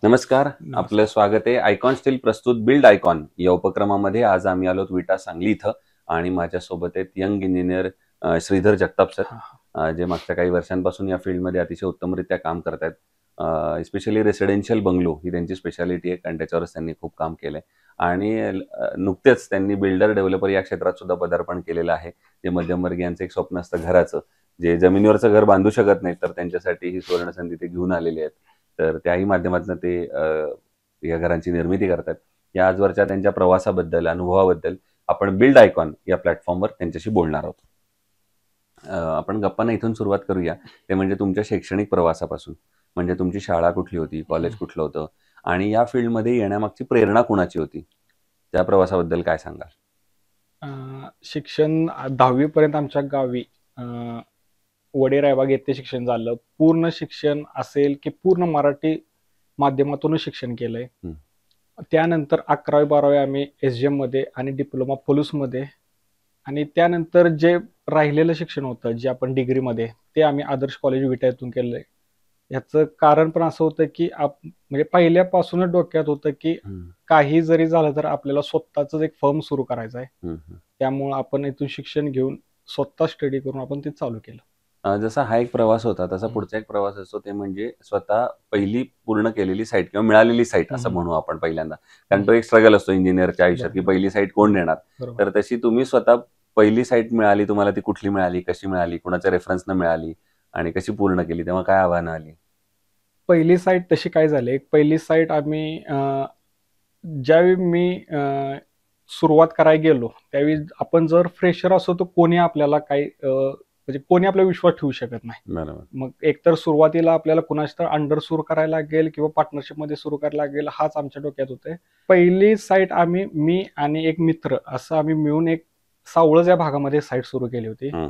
नमस्कार. नमस्कार. आपलं स्वागत आहे आयकॉन स्टील प्रस्तुत बिल्ड आयकॉन या उपक्रमामध्ये. आज आम्ही आलोत विटा सांगली इथं आणि माझ्यासोबत आहेत young engineer Shridhar Jagtap sir, हां, हां. जे मागच्या काही वर्षांपासून या फील्डमध्ये अतिशय उत्तमरित्या काम करत आहेत. स्पेशली रेसिडेन्शियल बंगलो ही त्यांची स्पेशालिटी आहे आणि त्याच्यावरच त्यांनी खूप काम केलंय. आणि नुकतेच त्यांनी बिल्डर डेव्हलपर या क्षेत्रात सुद्धा पदार्पण केलेलं आहे. जे मध्यमवर्गीयांचं एक स्वप्न असतं घराचं, जे जमिनीवरचं घर बांधू शकत नाही, तर त्यांच्यासाठी ही सुवर्णसंधी ते घेऊन आलेले आहेत. तर त्याही माध्यमातून ते या घरांची निर्मिती करतात. या आजवरच्या त्यांच्या प्रवासाबद्दल, अनुभवाबद्दल आपण बिल्ड आयकॉन या प्लॅटफॉर्मवर त्यांच्याशी बोलणार आहोत. आपण गप्पांना इथून सुरुवात करूया. ते म्हणजे तुमच्या शैक्षणिक प्रवासापासून. म्हणजे तुमची शाळा कुठली होती, कॉलेज कुठलं होतं आणि या फील्डमध्ये येण्यामागची प्रेरणा कुणाची होती? त्या प्रवासाबद्दल काय सांगाल? शिक्षण 10वी पर्यंत आमच्या गावी वडे रायबाग येथे शिक्षण झालं. पूर्ण शिक्षण असेल की पूर्ण मराठी माध्यमातूनच शिक्षण केलंय. हं. त्यानंतर 11वी-12वी आम्ही SGM मध्ये आणि डिप्लोमा पोलीसमध्ये आणि त्यानंतर जे राहिलेलं शिक्षण होतं, जे आपण डिग्रीमध्ये, ते आम्ही आदर्श कॉलेज विटा येथून केलंय. ह्याचं कारण पण असं होतं की म्हणजे पहिल्यापासूनच डोक्यात होतं की हं, काही जरी झालं तर आपल्याला स्वतःच एक फर्म सुरू करायचा आहे. हं, हं. त्यामुळं आपण इथून शिक्षण घेऊन स्वतः स्टडी करून आपण ते चालू केलं. जसा हा एक प्रवास होता, तसा हं. पुढचा एक प्रवास असतो, ते म्हणजे स्वतः पहिली पूर्ण केलेली साईट किंवा मिळालेली साईट हं, असं हं. म्हणू आपण पहिल्यांदा. हं. कारण तो एक स्ट्रगल असतो इंजिनिअरच्या आयुष्यात, की बरोबर. पहिली साईट कोण देणार? बरोबर. तर तशी तुम्ही स्वतः पहिली साईट मिळाली तुम्हाला, ती कुठली मिळाली, कशी मिळाली, कुणाच्या रेफरन्सनं मिळाली आणि कशी पूर्ण केली? तेव्हा काय आव्हानं आली? पहिली साईट तशी काय झाली, पहिली साईट आम्ही ज्यावेळी मी सुरुवात करायला गेलो, त्यावेळी आपण जर फ्रेशर असो तर कोणी आपल्याला काही म्हणजे कोणी आपला विश्वास ठेवू शकत नाही. बरोबर. मग एकतर सुरुवातीला आपल्याला कुणाच्या तर अंडर सुरू करायला लागेल किंवा पार्टनरशिपमध्ये सुरू करायला लागेल, हाच आमच्या डोक्यात होते. पहिली साईट मी आणि एक मित्र असं आम्ही मिळून एक सावळज या भागामध्ये साईट सुरू केली होती. हं.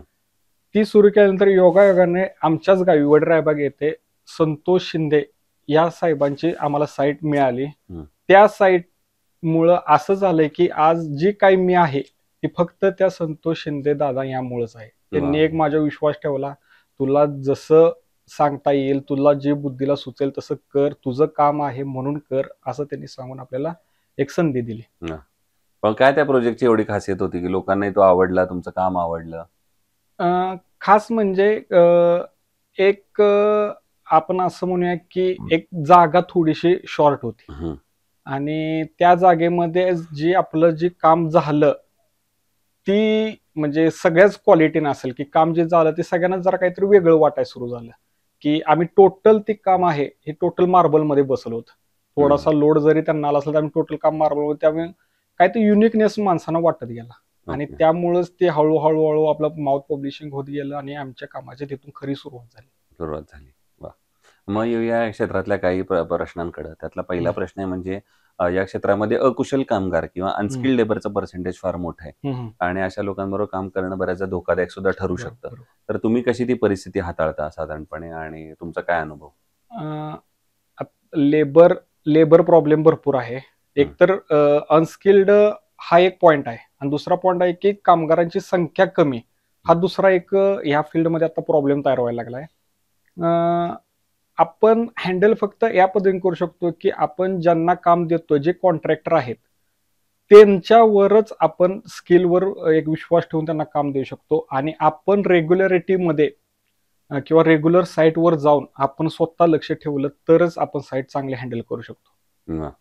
ती सुरू केल्यानंतर योगायोगाने आमच्याच गावी वडरायबाग येथे संतोष शिंदे या साहेबांची आम्हाला साईट मिळाली. हं. त्या साईटमुळं असं झालंय, की आज जी काही मी आहे, ती फक्त त्या संतोष शिंदे दादा यामुळेच आहे. त्यांनी वाह! एक माझ्यावर विश्वास ठेवला. तुला जसं सांगता येईल, तुला जे बुद्धीला सुचेल तसं कर. तुझं काम आहे म्हणून कर, असं त्यांनी सांगून आपल्याला एक संधी दिली. हां. पण काय त्या प्रोजेक्टची एवढी खासियत होती, की लोकांनाही तो आवडला, तुमचं काम आवडलं? खास म्हणजे एक आपण असं म्हणूया, की एक जागा थोडीशी शॉर्ट होती हं. आणि त्या जागेमध्ये जे आपलं जे काम झालं, ती म्हणजे सगळ्याच क्वालिटीनं असेल, की काम जे झालं ते सगळ्यांना जरा काहीतरी वेगळं वाटायला सुरू झालं, की आम्ही टोटल ते काम आहे, हे टोटल मार्बलमध्ये बसवलं होतं. हं. थोडासा लोड जरी त्यांना आला असेल, तर आम्ही टोटल काम मार्बलमध्ये त्यामुळे काहीतरी युनिकनेस माणसांना वाटत गेला आणि ओके. त्यामुळेच ते हळू आपलं माउथ पब्लिशिंग होत गेलं आणि आमच्या कामाची तिथून खरी सुरुवात झाली. सुरुवात झाली. वाह! मग येऊया या क्षेत्रातल्या काही प्रश्नांकडं. त्यातला पहिला हं, प्रश्न आहे म्हणजे या क्षेत्रामध्ये अकुशल कामगार किंवा हं, अनस्किल्ड लेबरचं पर्सेंटेज फार मोठं आहे हं, हं. आणि अशा लोकांबरोबर काम करणं बऱ्याचदा धोकादायक सुद्धा ठरू बरोबर, शकतं. बरोबर. तर तुम्ही कशी ती परिस्थिती हाताळता साधारणपणे आणि तुमचा काय अनुभव? अ, लेबर लेबर प्रॉब्लेम भरपूर आहे. हं, एकतर अनस्किल्ड हा एक पॉइंट आहे आणि दुसरा पॉइंट आहे, की कामगारांची संख्या कमी. हा हं, दुसरा एक ह्या फील्डमध्ये आता प्रॉब्लेम तयार व्हायला लागलाय. आपण हँडल फक्त या पद्धतीने करू शकतो, की आपण ज्यांना काम देतो, जे कॉन्ट्रॅक्टर आहेत, त्यांच्यावरच आपण स्किलवर एक विश्वास ठेवून त्यांना काम देऊ शकतो आणि आपण रेग्युलॅरिटीमध्ये किंवा रेग्युलर साईटवर जाऊन आपण स्वतः लक्ष ठेवलं तरच आपण साईट चांगली हँडल करू शकतो. वाह!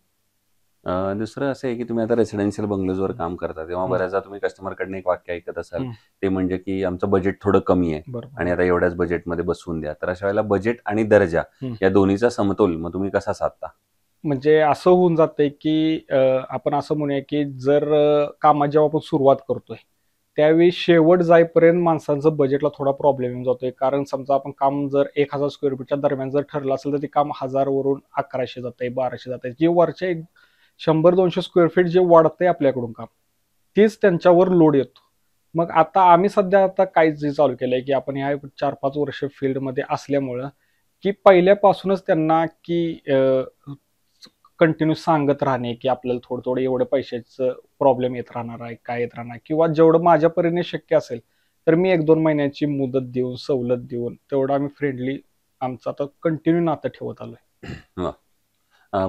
दुसरं असं आहे की तुम्ही आता रेसिडेन्शियल बंगलोजवर हं, काम करता, तेव्हा हं, बऱ्याचदा तुम्ही कस्टमरकडनं एक वाक्य ऐकत असाल, हं. ते म्हणजे की आमचं बजेट थोडं कमी आहे बरोबर. आणि हो. आता एवढ्याच बजेटमध्ये बसवून द्या. तर अशा वेळेला बजेट आणि दर्जा हं. या दोन्हीचा समतोल मग तुम्ही कसा साधता? म्हणजे असं होऊन जातंय, की आपण असं म्हणूया, की जर कामाची जेव्हा आपण सुरुवात करतोय, त्यावेळी शेवट जाईपर्यंत माणसांचं बजेटला थोडा प्रॉब्लेम येऊन जातोय. कारण समजा आपण काम जर 1000 स्क्वेअर फीटच्या दरम्यान जर ठरलं असेल, तर ते काम 1000 वरून 1100 जातंय, 1200 जातंय. जे वरचे 100-200 स्क्वेअर फीट जे वाढतंय आपल्याकडून काम, तेच त्यांच्यावर लोड येतो. मग आम्ही सध्या काय जे चालू केलंय, की आपण ह्या 4-5 वर्ष फील्डमध्ये असल्यामुळं, की पहिल्यापासूनच त्यांना की कंटिन्यू सांगत राहणे, की आपल्याला थोडं-थोडं एवढं पैशाचं प्रॉब्लेम येत राहणार आहे, काय येत राहणार किंवा जेवढं माझ्या परीने शक्य असेल, तर मी 1-2 महिन्याची मुदत देऊन, सवलत देऊन, तेवढं आम्ही फ्रेंडली आमचं आता कंटिन्यू नातं ठेवत आलोय. वाह!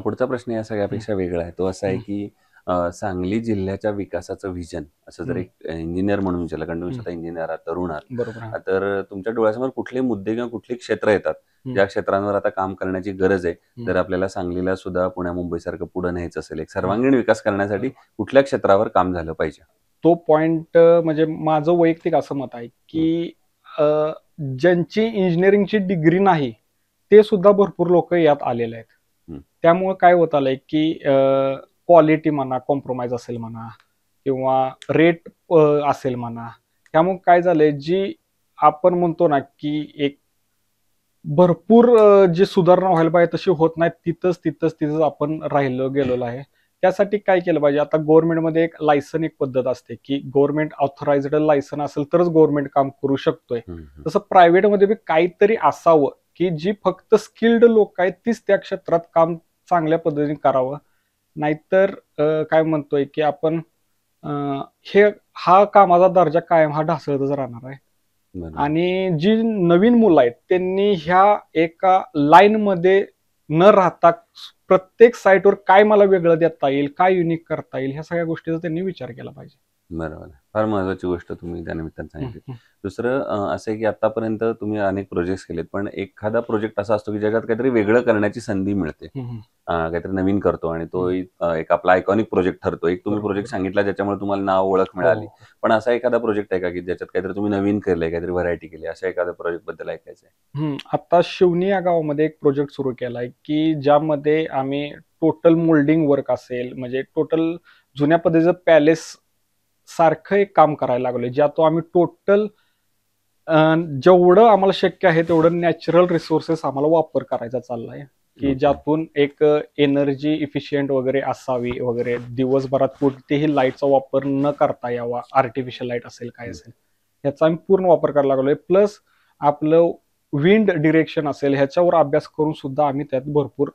पुढचा प्रश्न या सगळ्यापेक्षा वेगळा आहे. तो असा आहे की सांगली जिल्ह्याच्या विकासाचं व्हिजन असं जर एक इंजिनियर म्हणून विचारलं, कारण तुम्ही स्वतः इंजिनियर आहात, तरुण आहात, बरोबर आहे. तर तुमच्या डोळ्यासमोर कुठले मुद्दे किंवा कुठली क्षेत्र येतात ज्या क्षेत्रांवर आता काम करण्याची गरज आहे? जर आपल्याला सांगलीला सुद्धा पुण्या मुंबईसारखं पुढे न्यायचं असेल, एक सर्वांगीण विकास करण्यासाठी कुठल्या क्षेत्रावर काम झालं पाहिजे? तो पॉइंट म्हणजे माझं वैयक्तिक असं मत आहे की ज्यांची इंजिनिअरिंगची डिग्री नाही ते सुद्धा भरपूर लोक यात आलेले आहेत. त्यामुळे काय होत आलंय की क्वालिटी म्हणा, कॉम्प्रोमाइज असेल म्हणा, किंवा रेट असेल म्हणा, त्यामुळे काय झालंय, जी आपण म्हणतो ना की एक भरपूर जी सुधारणा व्हायला पाहिजे तशी होत नाही, तिथंच आपण राहिलो गेलेलो आहे. त्यासाठी काय केलं पाहिजे, आता गव्हर्नमेंटमध्ये एक लायसन एक पद्धत असते की गव्हर्नमेंट ऑथराइज्ड लायसन असेल तरच गव्हर्नमेंट काम करू शकतोय. तसं प्रायव्हेटमध्ये बी काहीतरी असावं की जी फक्त स्किल्ड लोक आहेत तीच त्या क्षेत्रात काम चांगल्या पद्धतीने करावं. नाहीतर काय म्हणतोय की आपण हा कामाचा दर्जा कायम हा ढासळतच राहणार आहे. आणि जी नवीन मुलं आहेत त्यांनी ह्या एका लाईन मध्ये न राहता प्रत्येक साईटवर काय मला वेगळं देता येईल, काय युनिक करता येईल, ह्या सगळ्या गोष्टीचा त्यांनी विचार केला पाहिजे. बरोबर. फार महत्वाची गोष्ट तुम्ही त्या निमित्तानं सांगितली. दुसरं असं आहे की आतापर्यंत तुम्ही अनेक प्रोजेक्ट्स केलेत, पण एखादा प्रोजेक्ट असा असतो की ज्याच्यात काहीतरी वेगळं करण्याची संधी मिळते, काहीतरी नवीन करतो आणि तो एक आपला आयकॉनिक प्रोजेक्ट ठरतो. एक तुम्ही प्रोजेक्ट सांगितला ज्याच्यामुळे तुम्हाला नाव ओळख मिळाली, पण असा एखादा प्रोजेक्ट आहे का की ज्याच्यात काहीतरी तुम्ही नवीन केलंय, काहीतरी व्हरायटी केली, अशा एखाद्या प्रोजेक्ट बद्दल ऐकायचंय? आता शिवणी या गावामध्ये एक प्रोजेक्ट सुरू केलाय की ज्यामध्ये आम्ही टोटल मोल्डिंग वर्क असेल, म्हणजे टोटल जुन्या पद्धतीचं पॅलेस सारखं एक काम करायला लागलोय, ज्यात आम्ही टोटल जेवढं आम्हाला शक्य आहे तेवढं नॅचरल रिसोर्सेस आम्हाला वापर करायचा चाललाय, की ज्यातून एक एनर्जी इफिशियंट वगैरे असावी वगैरे, दिवसभरात कोणतेही लाईटचा वापर न करता यावा, आर्टिफिशियल लाईट असेल काय असेल याचा आम्ही पूर्ण वापर करायला लागलोय. प्लस आपलं विंड डिरेक्शन असेल ह्याच्यावर अभ्यास करून सुद्धा आम्ही त्यात भरपूर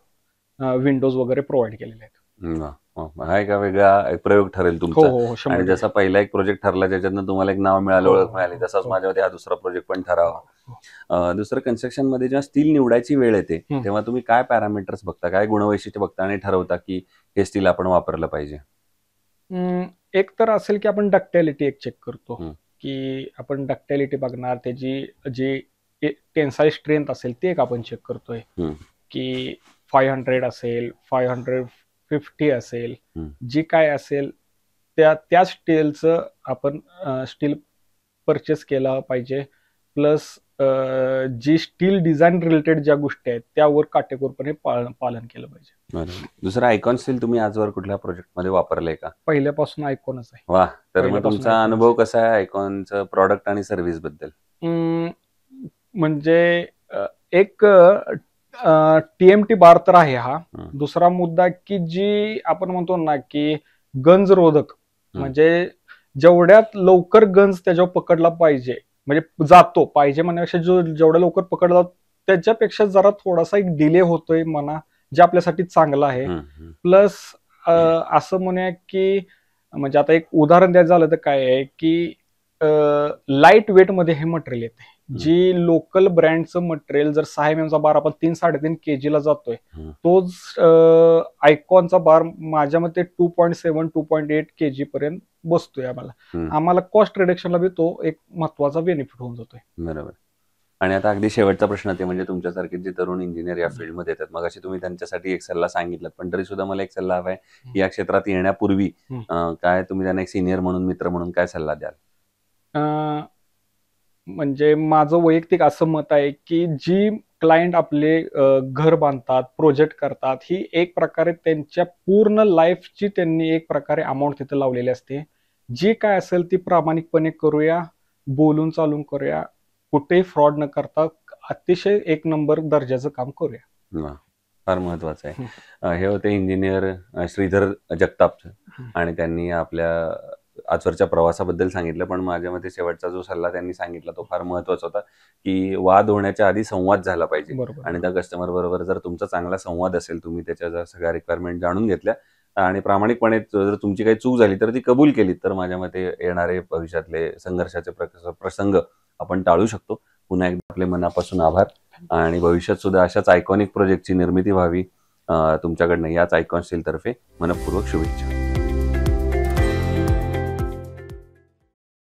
विंडोज वगैरे प्रोव्हाइड केलेले आहेत. हा एक वेगळा एक प्रयोग ठरेल तुमचा. आणि जसा पहिला एक प्रोजेक्ट ठरला ज्याच्यातनं तुम्हाला एक नाव मिळालं, ओळख मिळाली, तसाच माझ्या मते हा दुसरा प्रोजेक्ट पण ठरावा. दुसरं, कन्स्ट्रक्शन मध्ये जेव्हा स्टील निवडायची वेळ येते तेव्हा तुम्ही काय पॅरामीटर्स बघता, काय गुणवैशिष्ट्य बघता आणि ठरवता की हे स्टील आपण वापरलं पाहिजे? एक तर असेल की आपण डक्टॅलिटी एक चेक करतो, की आपण डक्टॅलिटी बघणार, त्याची जी टेन्साईल स्ट्रेंथ असेल ते एक आपण चेक करतोय, की 500 असेल, 550 असेल, जी काय असेल त्या स्टीलचं आपण स्टील परचेस केला पाहिजे. प्लस जी स्टील डिझाईन रिलेटेड ज्या गोष्टी आहेत त्यावर काटेकोरपणे पालन केलं पाहिजे. दुसरं, आयकॉन स्टील तुम्ही आजवर कुठल्या प्रोजेक्ट मध्ये वापरलंय का? पहिल्यापासून आयकॉनच आहे. वा, तर मग तुमचा अनुभव कसा आहे आयकॉनचं प्रोडक्ट आणि सर्व्हिस बद्दल? म्हणजे एक TMT बार तर आहे हा. दुसरा मुद्दा की जी आपण म्हणतो ना की गंज रोधक, म्हणजे जेवढ्यात लवकर गंज त्याच्यावर पकडला पाहिजे, म्हणजे जातो पाहिजे म्हणण्यापेक्षा जेवढ्या लवकर पकडला त्याच्यापेक्षा जरा थोडासा एक डिले होतोय म्हणा, जे आपल्यासाठी चांगला आहे. प्लस असं म्हणूया की म्हणजे आता एक उदाहरण द्यायचं झालं तर काय आहे की लाईट वेट मध्ये हे मटेरियल येते. जी लोकल ब्रँडचं मटेरियल जर 6 mm चा बार आपण 3-3.5 kg ला जातोय, तोच आयकॉनचा बार माझ्या मते 2.7 2.8 kg पर्यंत बसतोय. आम्हाला कॉस्ट रिडक्शनला बी तो एक महत्वाचा बेनिफिट होऊन जातोय. बरोबर. आणि आता अगदी शेवटचा प्रश्न ते म्हणजे तुमच्यासारखे जे तरुण इंजिनियर या फील्डमध्ये येतात, मग अशी तुम्ही त्यांच्यासाठी एक सल्ला सांगितला, पण तरी सुद्धा मला एक सल्ला हवाय की या क्षेत्रात येण्यापूर्वी काय तुम्ही त्यांना एक सिनियर म्हणून, मित्र म्हणून काय सल्ला द्याल? म्हणजे माझं वैयक्तिक असं मत आहे की जी क्लायंट आपले घर बांधतात, प्रोजेक्ट करतात, ही एक प्रकारे त्यांच्या पूर्ण लाईफची त्यांनी एक प्रकारे अमाऊंट तिथे लावलेली असते. जी काय असेल ती प्रामाणिकपणे करूया, बोलून चालून करूया, कुठेही फ्रॉड न करता अतिशय एक नंबर दर्जाचं काम करूया. फार महत्वाचं आहे. हे होते इंजिनियर श्रीधर जगताप आणि त्यांनी आपल्या आजवरच्या प्रवासाबद्दल सांगितलं. पण माझ्या मते शेवटचा जो सल्ला त्यांनी सांगितला तो फार महत्वाचा होता, की वाद होण्याच्या आधी संवाद झाला पाहिजे. आणि त्या कस्टमर बरोबर जर तुमचा चांगला संवाद असेल, तुम्ही त्याच्या सगळ्या रिक्वायरमेंट जाणून घेतल्या आणि प्रामाणिकपणे जर तुमची काही चूक झाली तर ती कबूल केली, तर माझ्या मते येणारे भविष्यातले संघर्षाचे प्रसंग आपण टाळू शकतो. पुन्हा एकदा आपले मनापासून आभार आणि भविष्यात सुद्धा अशाच आयकॉनिक प्रोजेक्टची निर्मिती व्हावी तुमच्याकडनं याच आयकॉन स्टील तर्फे मनपूर्वक शुभेच्छा.